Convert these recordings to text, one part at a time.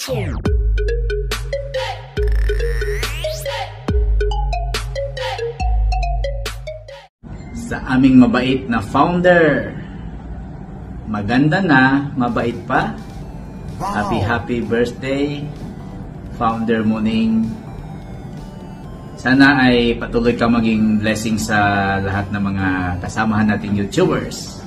Sa aming mabait na founder, maganda na, mabait pa. Happy birthday, Founder Muning. Sana ay patuloy ka maging blessing sa lahat ng mga kasamahan nating YouTubers.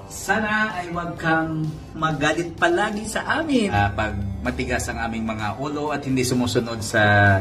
Sana ay wag kang magalit palagi sa amin pag matigas ang aming mga ulo at hindi sumusunod sa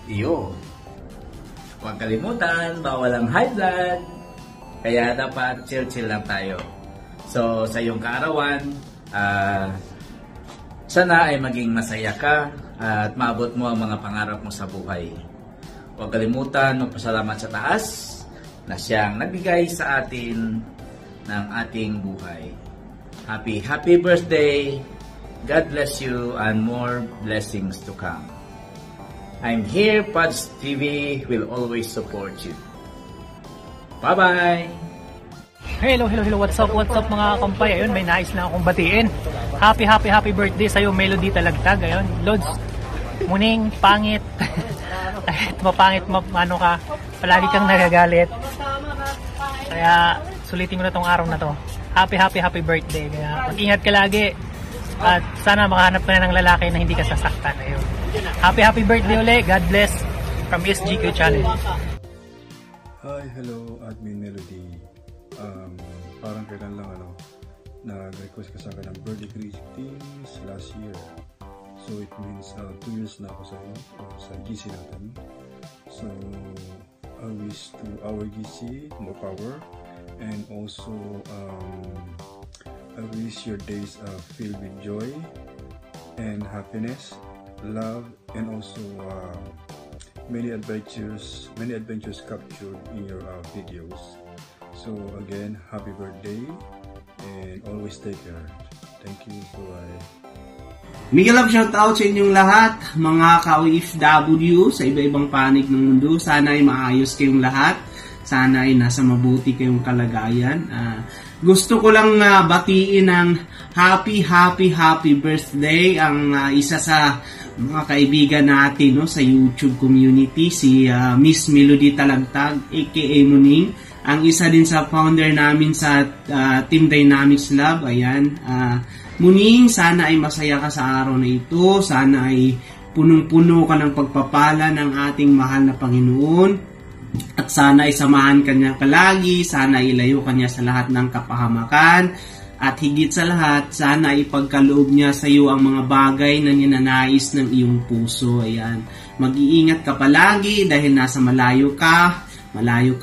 iyo. Huwag kalimutan, bawal ang high blood. Kaya dapat chill lang tayo. So sa iyong kaarawan, sana ay maging masaya ka at maabot mo ang mga pangarap mo sa buhay. Huwag kalimutan magpasalamat sa taas na siyang nagbigay sa atin ng ating buhay. Happy birthday! God bless you and more blessings to come. I'm here, Pods TV will always support you. Bye-bye! Hello, what's up mga kampay? Ayun, may nais na akong batiin. Happy birthday sa'yo, Melody Talagtag. Ayun, Lods, Muning, pangit. Kahit mapangit, ano ka, palagi kang nagagalit. Kaya, sulitin mo na tong araw na to. Happy birthday. Kaya, mag-ingat ka lagi. At sana makahanap ka na ng lalaki na hindi ka sasaktan. Ayun. Happy birthday ulit. God bless from SGQ Channel. Hi, hello, Admin Melody. Parang kailan lang nag-request ka sa akin ng birthday greetings last year. So it means 2 years na ako sa GC natin. So I wish to our GC more power, and also I wish your days filled with joy and happiness, love, and also many adventures captured in your videos. So again, happy birthday and always take care. Thank you. Bye. Mega love shoutout sa inyong lahat, mga ka-OFW sa iba-ibang panig ng mundo. Sana ay maayos kayong lahat. Sana ay nasa mabuti kayong kalagayan. Gusto ko lang batiin ng happy birthday ang isa sa mga kaibigan natin sa YouTube community, si Miss Melody Talagtag aka Muning. Ang isa din sa founder namin sa Team Dynamics Lab. Ayan, Muning, sana ay masaya ka sa araw na ito. Sana ay punong-puno ka ng pagpapala ng ating mahal na Panginoon. At sana ay samahan ka niya palagi. Sana ay ilayo ka niya sa lahat ng kapahamakan. At higit sa lahat, sana ay pagkaloob niya sa iyo ang mga bagay na ninanais ng iyong puso. Ayan, mag-iingat ka palagi dahil nasa malayo ka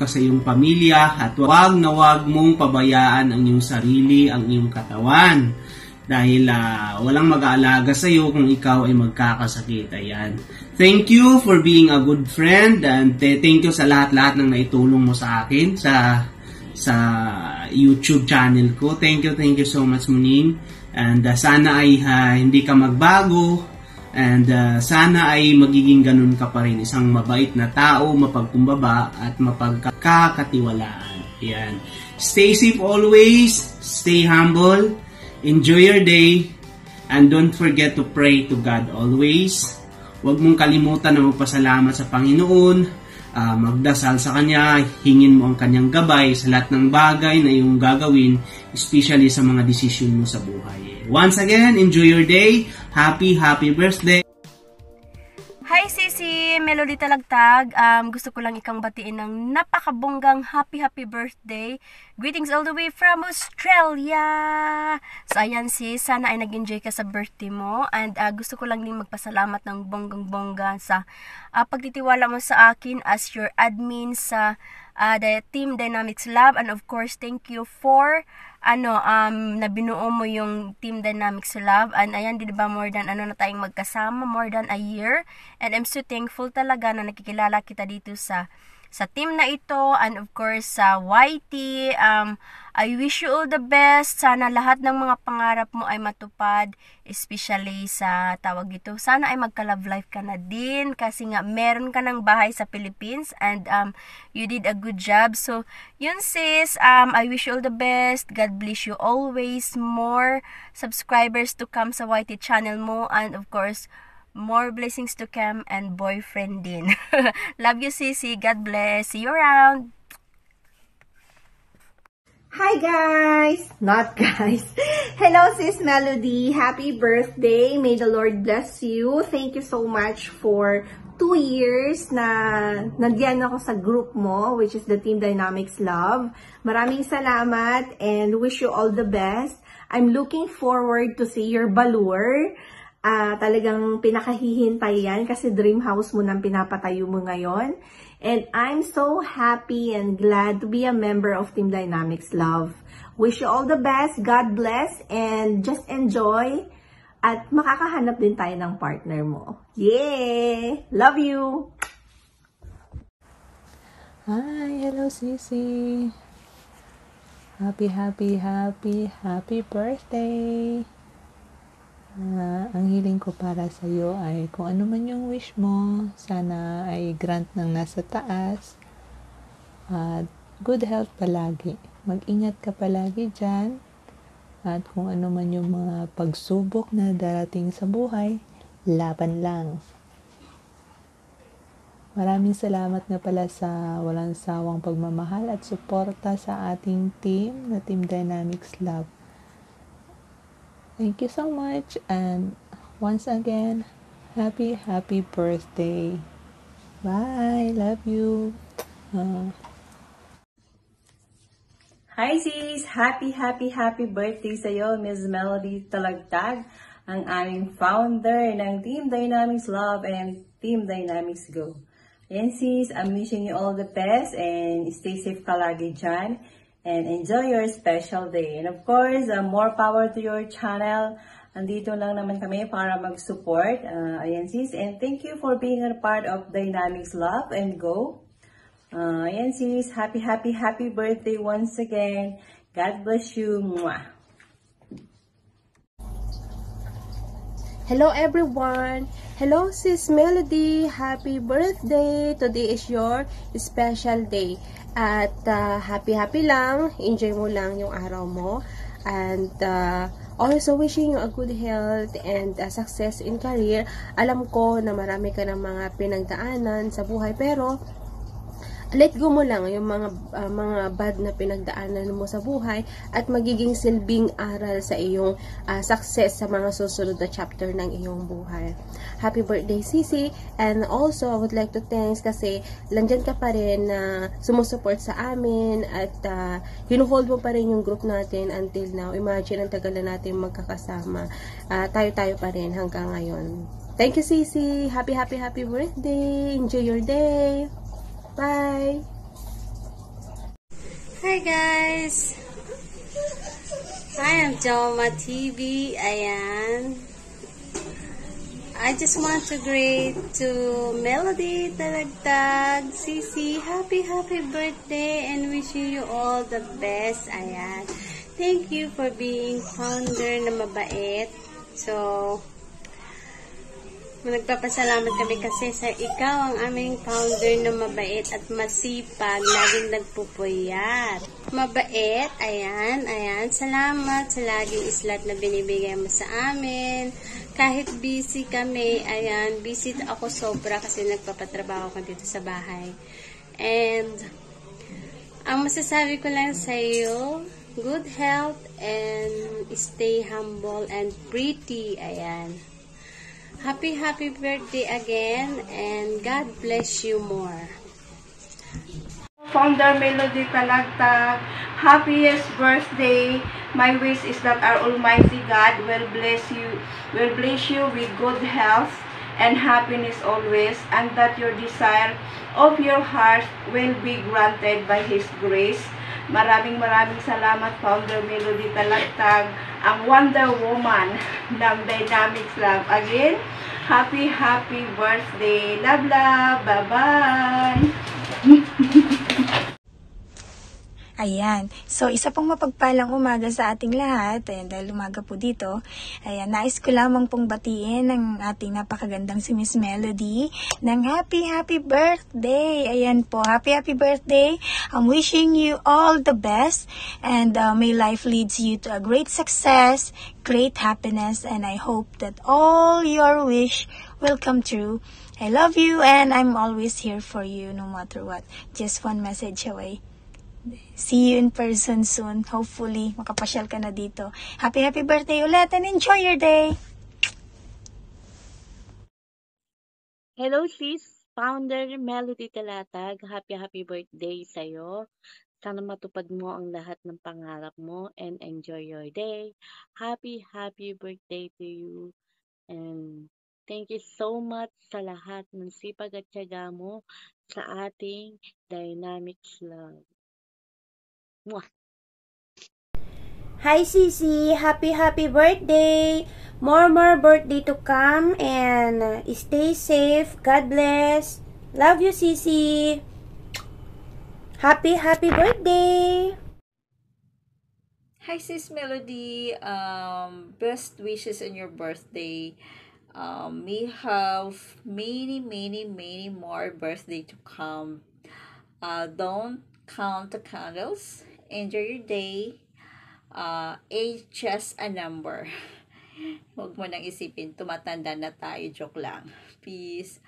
sa iyong pamilya, at wag na wag mong pabayaan ang iyong sarili, ang iyong katawan. Dahil walang mag-aalaga sa iyo kung ikaw ay magkakasakit. Ayan. Thank you for being a good friend, and thank you sa lahat-lahat ng naitulong mo sa akin sa YouTube channel ko. Thank you so much, Muning. And sana ay hindi ka magbago. And sana ay magiging ganun ka pa rin. Isang mabait na tao, mapagkumbaba at mapagkakatiwalaan. Ayan. Stay safe always. Stay humble. Enjoy your day. And don't forget to pray to God always. Huwag mong kalimutan na magpasalamat sa Panginoon. Magdasal sa Kanya. Hingin mo ang Kanyang gabay sa lahat ng bagay na iyong gagawin, especially sa mga desisyon mo sa buhay. Once again, enjoy your day. Happy birthday. Hi Sisi, Melody Talagtag. Gusto ko lang ikang batiin ng napakabonggang happy birthday. Greetings all the way from Australia. So ayan sis, sana ay nag-enjoy ka sa birthday mo. And gusto ko lang din magpasalamat ng bonggang-bongga sa pagtitiwala mo sa akin as your admin sa the Team Dynamics Lab. And of course, thank you for nabinuo mo yung Team Dynamics Lab. And ayan, di ba more than na tayong magkasama, more than a year. And I'm so thankful talaga na nakikilala kita dito sa sa team na ito, and of course sa YT. I wish you all the best. Sana lahat ng mga pangarap mo ay matupad, especially sa tawag ito. Sana ay magka-love life ka na din kasi nga meron ka ng bahay sa Philippines and you did a good job. So, yun sis, I wish you all the best. God bless you always. More subscribers to come sa YT channel mo, and of course, more blessings to come and boyfriend din. Love you, Sisi. God bless. See you around. Hi guys! Not guys. Hello Sis Melody. Happy birthday. May the Lord bless you. Thank you so much for 2 years na nandiyan ako sa group mo, which is the Team Dynamics Love. Maraming salamat and wish you all the best. I'm looking forward to see your balloon. Talagang pinakahihintay yan kasi dream house mo nang pinapatayo mo ngayon. And I'm so happy and glad to be a member of Team Dynamics Love. Wish you all the best, God bless, and just enjoy. At makakahanap din tayo ng partner mo. Yay! Love you! Hi! Hello, Sisi! Happy birthday! Ang hiling ko para sa iyo ay kung ano man yung wish mo, sana ay grant ng nasa taas. At good health palagi. Mag-ingat ka palagi dyan. At kung ano man yung mga pagsubok na darating sa buhay, laban lang. Maraming salamat nga pala sa walang sawang pagmamahal at suporta sa ating team na Team Dynamics Love. Thank you so much, and once again, happy birthday. Bye. Love you. Hi sis! Happy birthday sa'yo, Ms. Melody Talagtag, ang aming founder ng Team Dynamics Love and Team Dynamics Go. Ayan sis, I'm wishing you all the best and stay safe ka lagi dyan. And enjoy your special day. And of course, more power to your channel. Andito lang naman kami para mag-support. Ayan sis. And thank you for being a part of Dynamics Love and Go. Ayan sis. Happy birthday once again. God bless you. Mwah. Hello everyone! Hello Sis Melody! Happy birthday! Today is your special day. At happy lang. Enjoy mo lang yung araw mo. And also wishing you a good health and success in career. Alam ko na marami ka ng mga pinagdaanan sa buhay, pero let go mo lang yung mga bad na pinagdaanan mo sa buhay at magiging silbing aral sa iyong success sa mga susunod na chapter ng iyong buhay. Happy birthday, Sisi! And also, I would like to thanks kasi landyan ka pa rin na sumusuport sa amin at hinuhold mo pa rin yung group natin until now. Imagine, ang tagal na natin magkakasama. Tayo pa rin hanggang ngayon. Thank you, Sisi! Happy birthday! Enjoy your day! Bye! Hi guys! I am Joma TV. Ayan. I just want to greet to Melody Talagtag, Sisi, happy birthday and wishing you all the best. Ayan. Thank you for being founder na mabait. So, nagpapasalamat kami kasi sa ikaw ang aming founder na mabait at masipag, laging nagpupuyat. Mabait, ayan. Salamat sa laging islat na binibigay mo sa amin. Kahit busy kami, ayan, busy ako sobra kasi nagpapatrabaho ko dito sa bahay. And, ang masasabi ko lang sa iyo, good health and stay humble and pretty, ayan. Happy birthday again and God bless you more. Founder Melody Talagtag, happiest birthday. My wish is that our Almighty God will bless you with good health and happiness always, and that your desire of your heart will be granted by His grace. Maraming salamat, Founder Melody Talagtag, ang Wonder Woman ng Dynamics Love. Again, happy birthday. Love. Bye-bye. Ayan. So, isa pong mapagpalang umaga sa ating lahat. Ayan, dahil umaga po dito. Ayan, nais ko lamang pong batiin ang ating napakagandang si Miss Melody ng happy birthday. Ayan po, happy birthday. I'm wishing you all the best and may life leads you to a great success, great happiness, and I hope that all your wish will come true. I love you and I'm always here for you no matter what. Just one message away. See you in person soon. Hopefully, makapasyal ka na dito. Happy birthday ulit and enjoy your day! Hello sis, Founder Melody Talatag. Happy birthday sa'yo. Sana matupad mo ang lahat ng pangarap mo and enjoy your day. Happy birthday to you. And thank you so much sa lahat ng sipag at tiyaga mo sa ating Dynamics Love. Mwah! Hi Sisi, happy birthday! More birthday to come and stay safe. God bless. Love you Sisi. Happy birthday! Hi Sis Melody, best wishes on your birthday. May have many more birthday to come. Don't count the candles. Enjoy your day. Age just a number. Huwag mo nang isipin, tumatanda na tayo. Joke lang. Peace.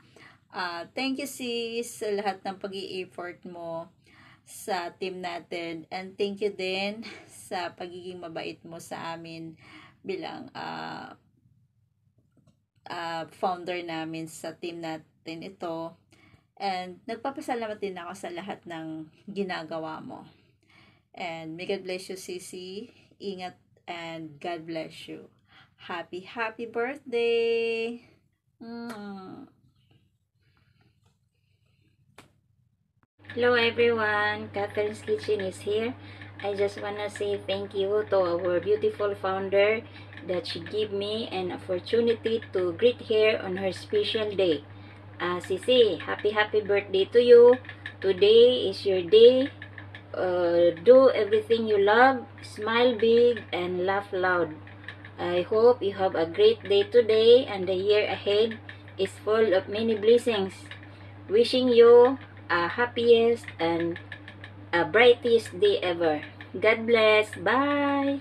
Thank you sis sa lahat ng pag-i-effort mo sa team natin. And thank you din sa pagiging mabait mo sa amin bilang founder namin sa team natin ito. And nagpapasalamat din ako sa lahat ng ginagawa mo. And may God bless you, Sisi. Ingat and God bless you. Happy birthday! Hello everyone, Catherine's Kitchen is here. I just want to say thank you to our beautiful founder that she gave me an opportunity to greet her on her special day. Sisi, happy birthday to you. Today is your day. Do everything you love, smile big, and laugh loud. I hope you have a great day today and the year ahead is full of many blessings. Wishing you a happiest and a brightest day ever. God bless. Bye.